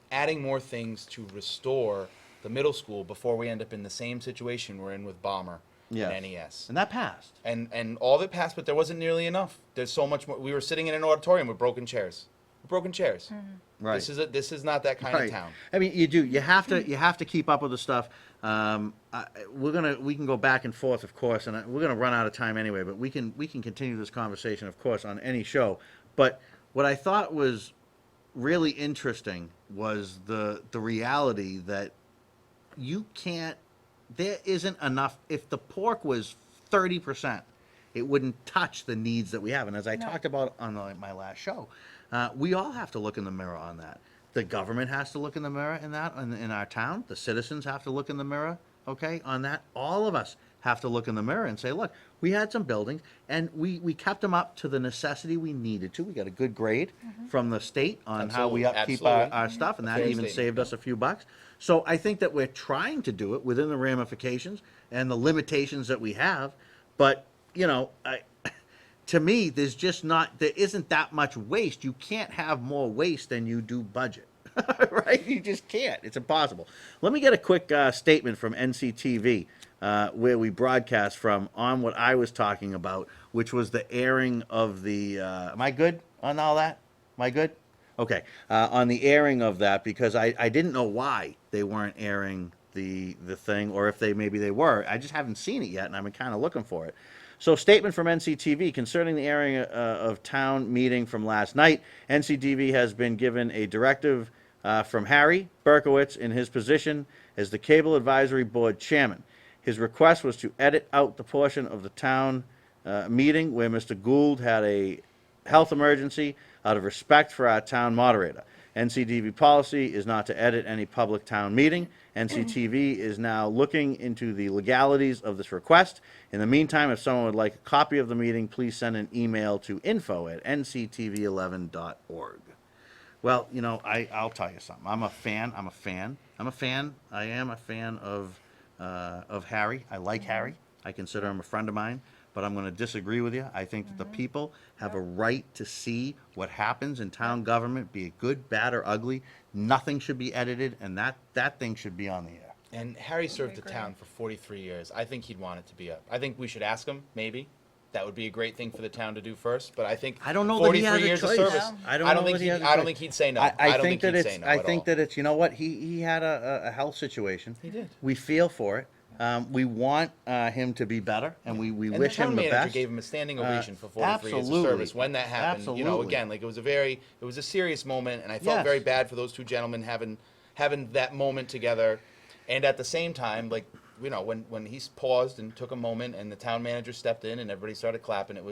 adding more things to restore the middle school before we end up in the same situation we're in with Bomber and NES. And that passed. And all of it passed, but there wasn't nearly enough. There's so much more. We were sitting in an auditorium with broken chairs. Right. This is not that kind of town. I mean, you do. You have to keep up with the stuff. We can go back and forth, of course, and we're gonna run out of time anyway. But we can continue this conversation, of course, on any show. But what I thought was really interesting was the reality that you can't. There isn't enough. If the pork was 30%, it wouldn't touch the needs that we have. And as I talked about on my last show, we all have to look in the mirror on that. The government has to look in the mirror in our town. The citizens have to look in the mirror, okay, on that. All of us have to look in the mirror and say, look, we had some buildings, and we kept them up to the necessity we needed to. We got a good grade from the state on how we Absolutely, upkeep our absolutely. stuff, and that Fair even statement, saved yeah. us a few bucks. So I think that we're trying to do it within the ramifications and the limitations that we have, but, to me, there isn't that much waste. You can't have more waste than you do budget, right? You just can't. It's impossible. Let me get a quick statement from NCTV, where we broadcast from on what I was talking about, which was the airing of the. Am I good on all that? Am I good? Okay. On the airing of that, because I didn't know why they weren't airing the thing, or if maybe they were. I just haven't seen it yet, and I'm kind of looking for it. So, statement from NCTV concerning the airing of town meeting from last night. NCTV has been given a directive from Harry Berkowitz in his position as the Cable Advisory Board Chairman. His request was to edit out the portion of the town meeting where Mr. Gould had a health emergency out of respect for our town moderator. NCTV policy is not to edit any public town meeting. NCTV is now looking into the legalities of this request. In the meantime, if someone would like a copy of the meeting, please send an email to info@nctv11.org. Well, I'll tell you something. I am a fan of Harry. I like Harry. I consider him a friend of mine. But I'm going to disagree with you. I think that the people have a right to see what happens in town government, be it good, bad, or ugly. Nothing should be edited, and that thing should be on the air. And Harry served the town for 43 years. I think he'd want it to be up. I think we should ask him, maybe. That would be a great thing for the town to do first. But I think I don't know that he has 43 a years of choice. service. No. I don't think he'd say no. I don't think he'd that say it's. no I at think all. that it's. You know what? He had a health situation. He did. We feel for it. We want him to be better, and we And wish the town him the manager best. gave him a standing ovation for 43 years of absolutely. service. When that happened, Absolutely. again, like it was a serious moment, and I felt Yes. very bad for those two gentlemen having that moment together, and at the same time, like when he paused and took a moment, and the town manager stepped in, and everybody started clapping. It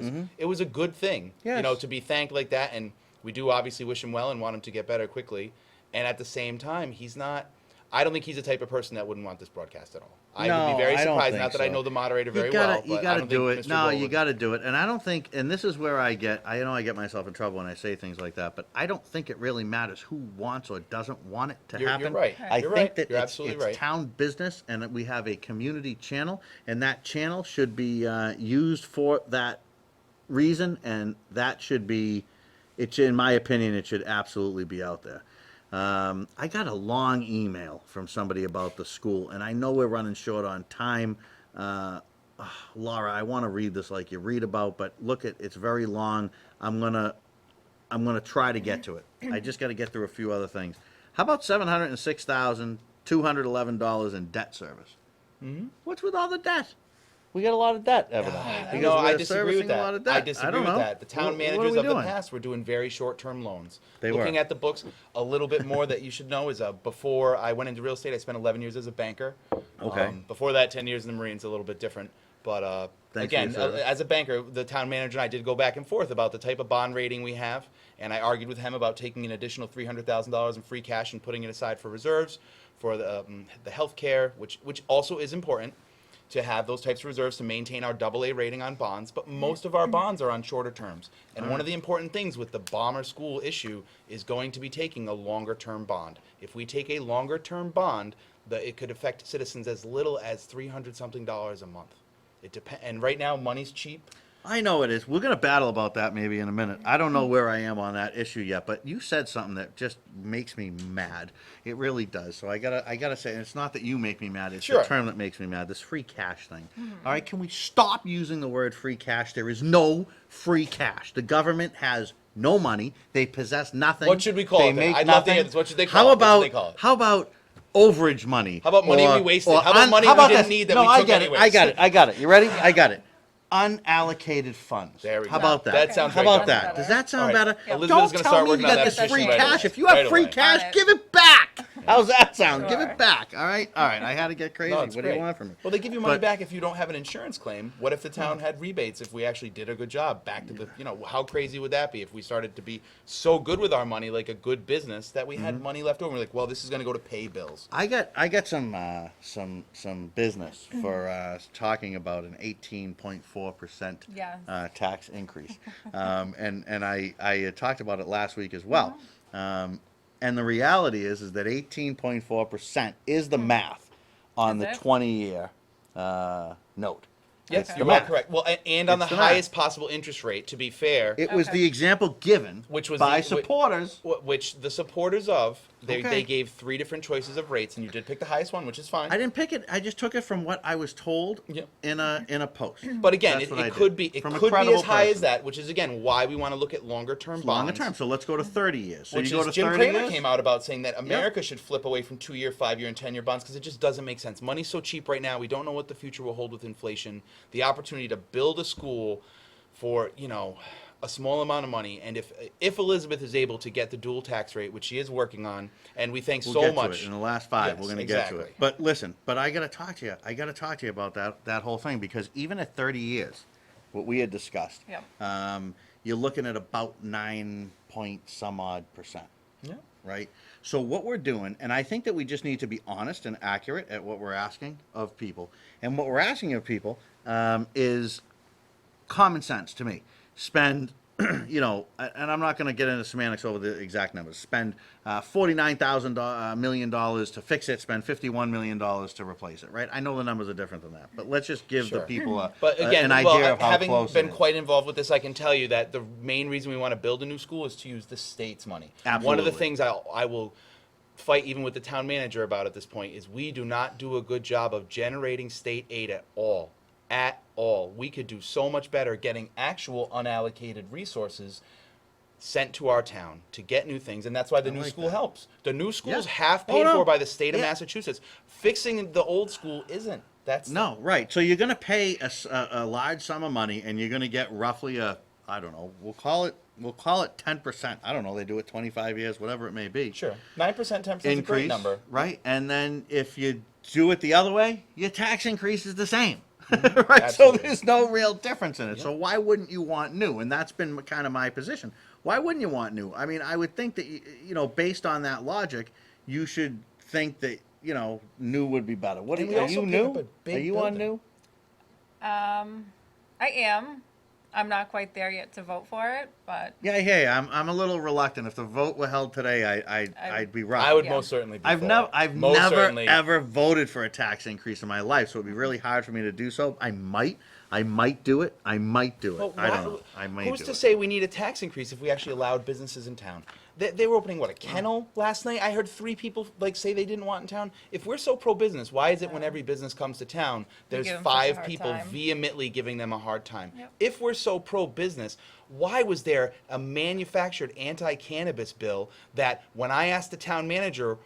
was a good thing, Yes. to be thanked like that, and we do obviously wish him well and want him to get better quickly, and at the same time, he's not. I don't think he's the type of person that wouldn't want this broadcast at all. I would be very I don't surprised. think Not that I so. know the moderator very You well, but I gotta don't do think it. Mr. No, Gold you would. got to do it. And I don't think, and this is where I know I get myself in trouble when I say things like that, but I don't think it really matters who wants or doesn't want it to You're happen. right. I You're think right. that You're it's absolutely right. town business, and that we have a community channel, and that channel should be used for that reason, and that should be, in my opinion, it should absolutely be out there. I got a long email from somebody about the school, and I know we're running short on time. Laura, I want to read this like you read about, but look, it's very long. I'm gonna try to get to it. I just got to get through a few other things. How about $706,211 in debt service? Mm-hmm. What's with all the debt? We got a lot of debt, evidently. Because No, I we're disagree with servicing a lot that. of debt. I disagree don't with know. that. The town What are managers we of the doing? past were doing very short-term loans. They Looking were. at the books, a little bit more that you should know is before I went into real estate, I spent 11 years as a banker. Okay. Before that, 10 years in the Marines, a little bit different. But Thanks again, for your service. as a banker, the town manager and I did go back and forth about the type of bond rating we have, and I argued with him about taking an additional $300,000 in free cash and putting it aside for reserves for the health care, which also is important to have those types of reserves to maintain our AA rating on bonds, but most of our bonds are on shorter terms. And one of the important things with the bomber school issue is going to be taking a longer term bond. If we take a longer term bond, it could affect citizens as little as $300-something a month. It depends. And right now, money's cheap. I know it is. We're going to battle about that maybe in a minute. I don't know where I am on that issue yet, but you said something that just makes me mad. It really does. So I gotta say, and it's not that you make me mad. It's Sure. the term that makes me mad. This free cash thing. All right, can we stop using the word free cash? There is no free cash. The government has no money. They possess nothing. What should we call they it then? Make I'd love to nothing. hear this. What should they How call it? What about should they call it? how about overage money? How about money we wasted? How about money we didn't need that we took anyways? I got it. You ready? I got it. Unallocated funds. There we How go. about that? That sounds How great. about that? Does that sound All right. better? Elizabeth's Don't gonna tell start me working on that that this petition free right cash. away. If you have Right free away. cash, Got it. give it back. How's that sound? Give Sure. it back. All right. I had to get crazy. No, What it's do great. you want from me? Well, they give you money But- back if you don't have an insurance claim. What if the town had rebates if we actually did a good job? Back to the, how crazy would that be if we started to be so good with our money, like a good business, that we had money left over? We're like, well, this is going to go to pay bills. I got some business for talking about an 18.4% Yes. tax increase, and I talked about it last week as well. And the reality is that 18.4% is the math on Is the it? 20-year note. Yes, It's you're the all math. correct. Well, and on It's the the math. highest possible interest rate, to be fair, It was Okay. the example given Which was by the- supporters. which the supporters of, Okay. they gave 3 different choices of rates, and you did pick the highest one, which is fine. I didn't pick it. I just took it from what I was told Yep. in a post. But again, That's what I it did. could be From a as credible high as person. that, which is again why we want to look at longer term bonds. Longer term. So let's go to 30 years. So Which you go is to Jim 30 Cramer years? came out about saying that America should flip away from 2-year, 5-year, and 10-year bonds because it just doesn't make sense. Money's so cheap right now. We don't know what the future will hold with inflation. The opportunity to build a school for a small amount of money, and if Elizabeth is able to get the dual tax rate, which she is working on, and we thank We'll so get much to it in the last 5. Yes, We're going to get to exactly. it. But listen, I got to talk to you. I got to talk to you about that whole thing because even at 30 years, what we had discussed, Yep. you're looking at about 9 point some odd percent. Yeah. Right? So what we're doing, and I think that we just need to be honest and accurate at what we're asking of people. And what we're asking of people is common sense to me. Spend, and I'm not going to get into semantics over the exact numbers. Spend $49,000 million to fix it. Spend $51 million to replace it. Right? I know the numbers are different than that, but let's just give the Sure. people But again, an idea of how having close been it is. quite involved with this, I can tell you that the main reason we want to build a new school is to use the state's money. One of the Absolutely. things I will fight even with the town manager about at this point is we do not do a good job of generating state aid at all. At all. We could do so much better getting actual unallocated resources sent to our town to get new things, and that's why the new like school that. helps. The new school is Yeah. half Oh, paid no. for by the state of Yeah. Massachusetts. Fixing the old school isn't. That's No, right. So you're going to pay a large sum of money, and you're going to get roughly I don't know. We'll call it 10%. I don't know. They do it 25 years, whatever it may be. Sure. 9%, 10% is a Increase, great number. right? And then if you do it the other way, your tax increase is the same. Right, so Mm-hmm. Absolutely. there's no real difference in it. So why wouldn't you want new? And that's been kind of my position. Why wouldn't you want new? I mean, I would think that based on that logic, you should think that new would be better. What And are we are also you pick up new? a big Are you on building. new? I am. I'm not quite there yet to vote for it, but Yeah, hey, I'm a little reluctant. If the vote were held today, I'd be rough. I would Yeah. most certainly be I've for never it. I've Most never certainly. ever voted for a tax increase in my life, so it'd be really hard for me to do so. I might do it. I might do it. Well, I why- don't know. I might Who's do to it. say we need a tax increase if we actually allowed businesses in town? They were opening, a kennel last night? I heard 3 people say they didn't want in town. If we're so pro-business, why is it when every business comes to town, there's give 'em such a 5 hard people time. vehemently giving them a hard time? Yep. If we're so pro-business, why was there a manufactured anti-cannabis bill that when I asked the town manager,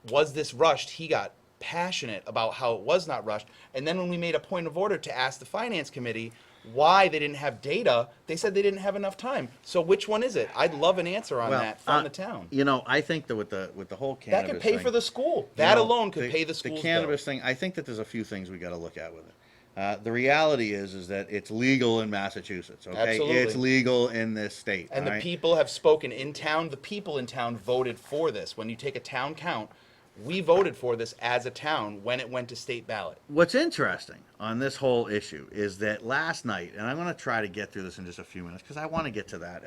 was this rushed, he got passionate about how it was not rushed. And then when we made a point of order to ask the finance committee why they didn't have data, they said they didn't have enough time. So which one is it? I'd love an answer on that from the town. I think that with the whole That cannabis could pay thing, for the school. That you know, alone could pay the school's The cannabis thing. I think that there's a few things we got to look at with it. The reality is that it's legal in Massachusetts. Okay, Absolutely. it's legal in this state. And all the right? people have spoken in town. The people in town voted for this. When you take a town count, we voted for this as a town when it went to state ballot. What's interesting on this whole issue is that last night, and I'm going to try to get through this in just a few minutes because I want to get to that.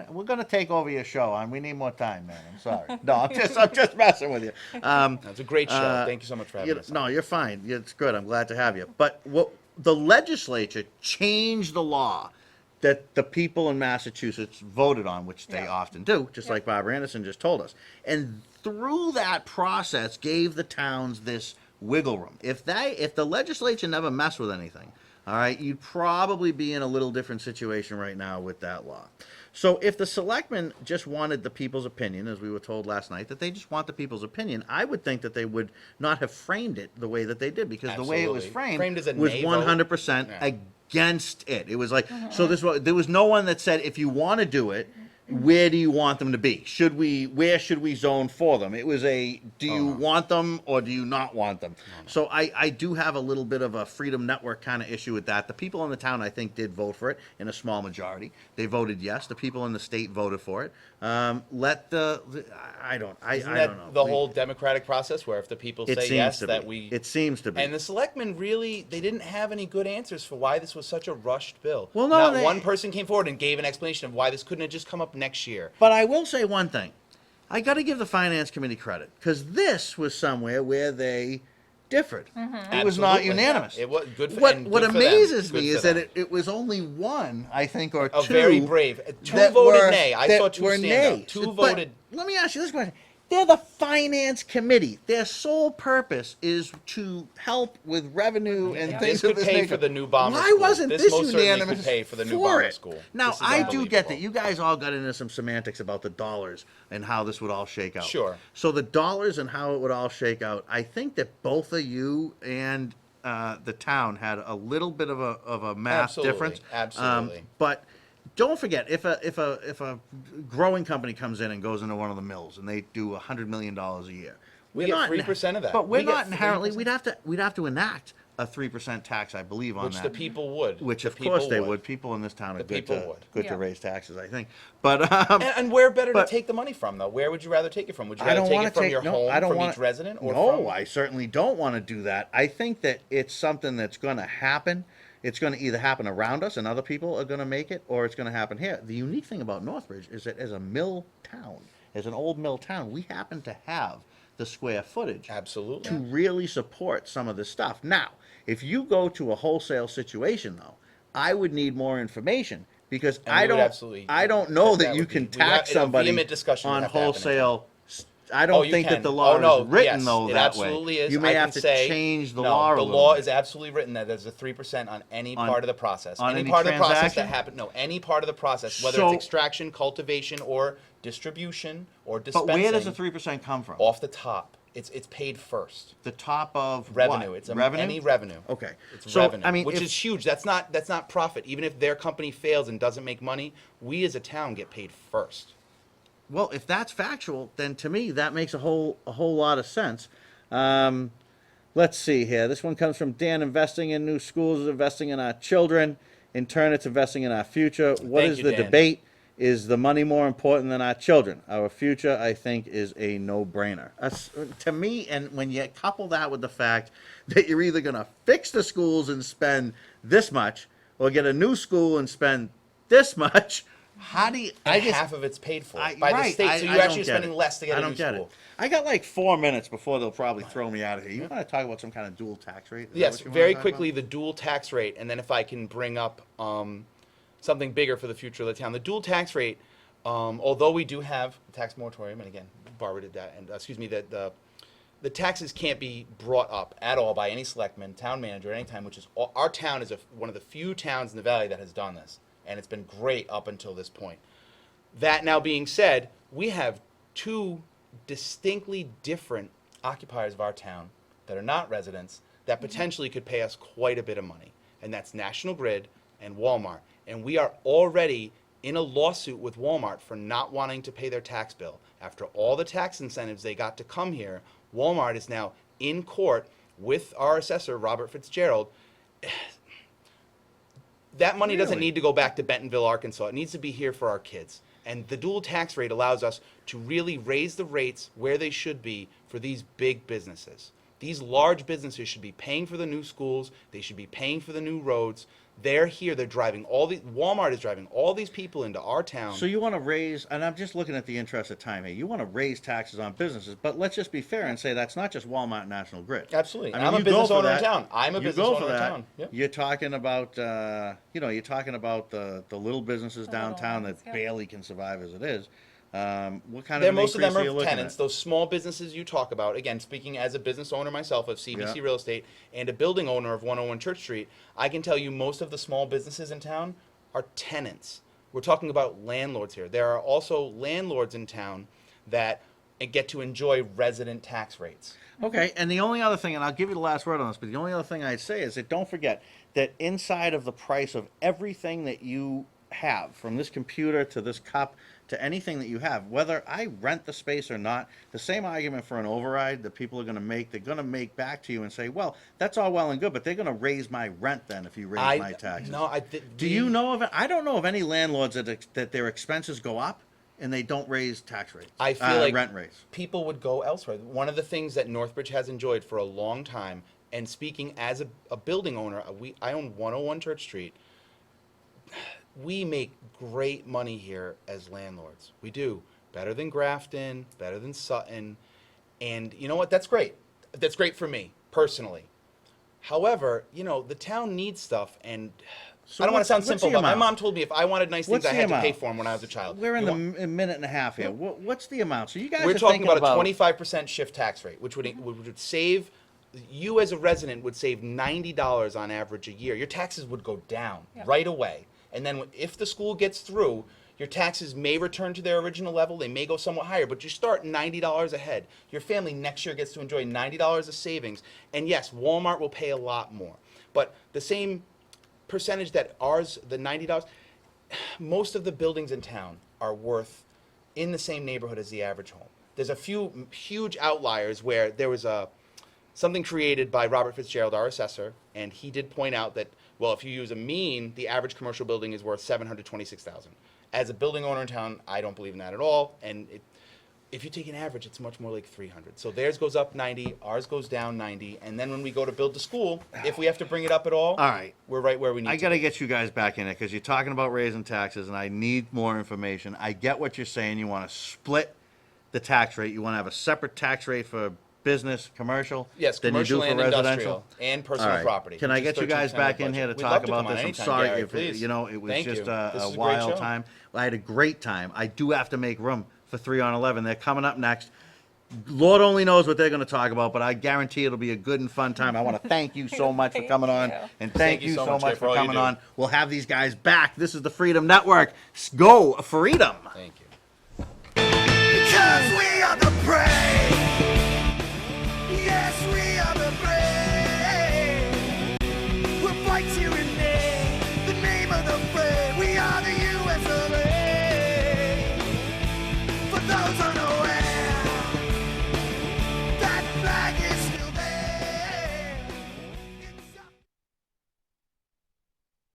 We're going to take over your show, and we need more time, man. I'm sorry. No, I'm just messing with you. That's a great show. Thank you so much for having us. No, you're fine. It's good. I'm glad to have you. But what the legislature changed the law that the people in Massachusetts voted on, which they Yeah. often do, just like Barbara Anderson just told us. And through that process gave the towns this wiggle room. If the legislature never messed with anything, all right, you'd probably be in a little different situation right now with that law. So if the selectmen just wanted the people's opinion, as we were told last night, that they just want the people's opinion, I would think that they would not have framed it the way that they did, because the way it was Absolutely. framed, Framed as a was nay vote. 100% Yeah. against it. It was like, so there was no one that said, if you want to do it, where do you want them to be? Where should we zone for them? It was do you want them or do you not want them? So I do have a little bit of a Freedom Network kind of issue with that. The people in the town, I think, did vote for it in a small majority. They voted yes. The people in the state voted for it. I don't know. The whole democratic process where if the people say yes, that we... It seems to be. And the selectmen really, they didn't have any good answers for why this was such a rushed bill. Well, no, Not one person came forward and gave an explanation of why this couldn't have just come up next year. But I will say one thing. I got to give the Finance Committee credit, because this was somewhere where they differed. It was not unanimous. It was good for What amazes me is that it was only one, I think, or two. Very brave. Two voted nay. I saw two stand up. Two voted. Let me ask you this question. They're the Finance Committee. Their sole purpose is to help with revenue and things of this nature. This could pay for the new bomber Why school. wasn't this this most unanimous could pay for the new for bomber it? school. Now, This is I do get that. unbelievable. You guys all got into some semantics about the dollars and how this would all shake out. Sure. So the dollars and how it would all shake out, I think that both of you and the town had a little bit of a math Absolutely. difference. Absolutely. But don't forget, if a growing company comes in and goes into one of the mills and they do $100 million a year, We get 3% of that. But we're We get not inherently. 3%. We'd have to enact a 3% tax, I believe, on Which that. the people would. Which The of course people they would. People in this town are The people would. good Yeah. to raise taxes, I think. But And where better but- to take the money from, though? Where would you rather take it from? Would you I rather don't take want it to from take your home, I don't from wanna, each resident, or no, from... I certainly don't want to do that. I think that it's something that's going to happen. It's going to either happen around us and other people are going to make it, or it's going to happen here. The unique thing about Northbridge is that as a mill town, as an old mill town, we happen to have the square footage Absolutely. to really support some of this stuff. Now, if you go to a wholesale situation, though, I would need more information, because And we would absolutely- I don't know that that you would can be- we have- tax a somebody vehement discussion would on have to happen in wholesale. I don't you think can. that the law Oh, no, is written yes, though it that absolutely way. is. You may I have can to say, change the no, law. The a little law bit. is absolutely written that there's a 3% on any On- part of the process. on any part of the process that transaction? happened. No, any part of the process, whether So- it's extraction, cultivation, or distribution, or But dispensing. where does the 3% come from? Off the top. It's paid first. The top of Revenue. What? It's revenue. any revenue. Okay. It's So, revenue, I mean, which if- is huge. That's not profit. Even if their company fails and doesn't make money, we as a town get paid first. Well, if that's factual, then to me that makes a whole lot of sense. Let's see here. This one comes from Dan. Investing in new schools is investing in our children. In turn, it's investing in our future. What Thank is you, the Dan. debate? Is the money more important than our children? Our future, I think, is a no-brainer. To me, and when you couple that with the fact that you're either going to fix the schools and spend this much, or get a new school and spend this much, how do you? And half of it's paid for by the right, state, so I you're actually don't get spending it. less to get I a don't new get school. it. I got like 4 minutes before they'll probably throw me out of here. You want to talk about some kind of dual tax rate? Is that Yes, what you wanna very talk quickly, about? the dual tax rate, and then if I can bring up something bigger for the future of the town. The dual tax rate, although we do have a tax moratorium, and again, Barbara did that, and that the taxes can't be brought up at all by any selectman, town manager, at any time, which is, our town is one of the few towns in the valley that has done this, and it's been great up until this point. That now being said, we have two distinctly different occupiers of our town that are not residents that potentially could pay us quite a bit of money, and that's National Grid and Walmart. And we are already in a lawsuit with Walmart for not wanting to pay their tax bill. After all the tax incentives they got to come here, Walmart is now in court with our assessor, Robert Fitzgerald. That money doesn't Really? need to go back to Bentonville, Arkansas. It needs to be here for our kids. And the dual tax rate allows us to really raise the rates where they should be for these big businesses. These large businesses should be paying for the new schools. They should be paying for the new roads. They're here. They're driving Walmart is driving all these people into our town. So you want to raise, and I'm just looking at the interest of time here. You want to raise taxes on businesses, but let's just be fair and say that's not just Walmart and National Grid. Absolutely. I mean, I'm a you go business for owner in that. town. I'm a You business go owner for in that. town. Yep. You're talking about, you're talking about the little businesses The little downtown ones, that yeah. barely can survive as it is. What kind They're of an most of them increase are you are looking tenants. at? Those small businesses you talk about. Again, speaking as a business owner myself of CBC Yeah. Real Estate and a building owner of 101 Church Street, I can tell you most of the small businesses in town are tenants. We're talking about landlords here. There are also landlords in town that get to enjoy resident tax rates. Okay, and the only other thing, and I'll give you the last word on this, but the only other thing I'd say is that don't forget that inside of the price of everything that you have, from this computer to this cup to anything that you have, whether I rent the space or not. The same argument for an override that people are going to make, they're going to make back to you and say, well, that's all well and good, but they're going to raise my rent then if you raise my taxes. No, Do you know of it? I don't know of any landlords that their expenses go up and they don't raise tax rates. I feel like rent rates. people would go elsewhere. One of the things that Northbridge has enjoyed for a long time, and speaking as a building owner, I own 101 Church Street. We make great money here as landlords. We do. Better than Grafton, better than Sutton. And you know what? That's great. That's great for me, personally. However, the town needs stuff, and So I don't want to what's- sound what's simple, the but my amount? mom told me if I wanted nice things, What's I the had to pay amount? for them when I was a child. We're in You want- a minute and a half here. What's the amount? So you guys We're are talking thinking about a 25% shift tax rate, which would save, you as a resident would save $90 on average a year. Your taxes would go down right away. And then if the school gets through, your taxes may return to their original level. They may go somewhat higher, but you start $90 ahead. Your family next year gets to enjoy $90 of savings. And yes, Walmart will pay a lot more. But the same percentage that ours, the $90, most of the buildings in town are worth in the same neighborhood as the average home. There's a few huge outliers where there was something created by Robert Fitzgerald, our assessor, and he did point out that, well, if you use a mean, the average commercial building is worth $726,000. As a building owner in town, I don't believe in that at all, and if you take an average, it's much more like 300. So theirs goes up 90, ours goes down 90, and then when we go to build the school, if we have to bring it up at all, right, we're right where we need I to got to be. get you guys back in it because you're talking about raising taxes, and I need more information. I get what you're saying. You want to split the tax rate. You want to have a separate tax rate for business, commercial, Yes, than you do commercial for and residential. industrial and personal All right. property. Can I which is get you guys 13% of back the in here to budget. We'd talk love to about come on this? I'm anytime, sorry Gary, if please. it was Thank just you. This a is great wild show. time. I had a great time. I do have to make room for 3 on 11. They're coming up next. Lord only knows what they're going to talk about, but I guarantee it'll be a good and fun time. I want to thank you so much for coming on, you. and thank you so much Jay, for all you coming do. on. We'll have these guys back. This is the Freedom Network. Go Freedom! Thank you. Because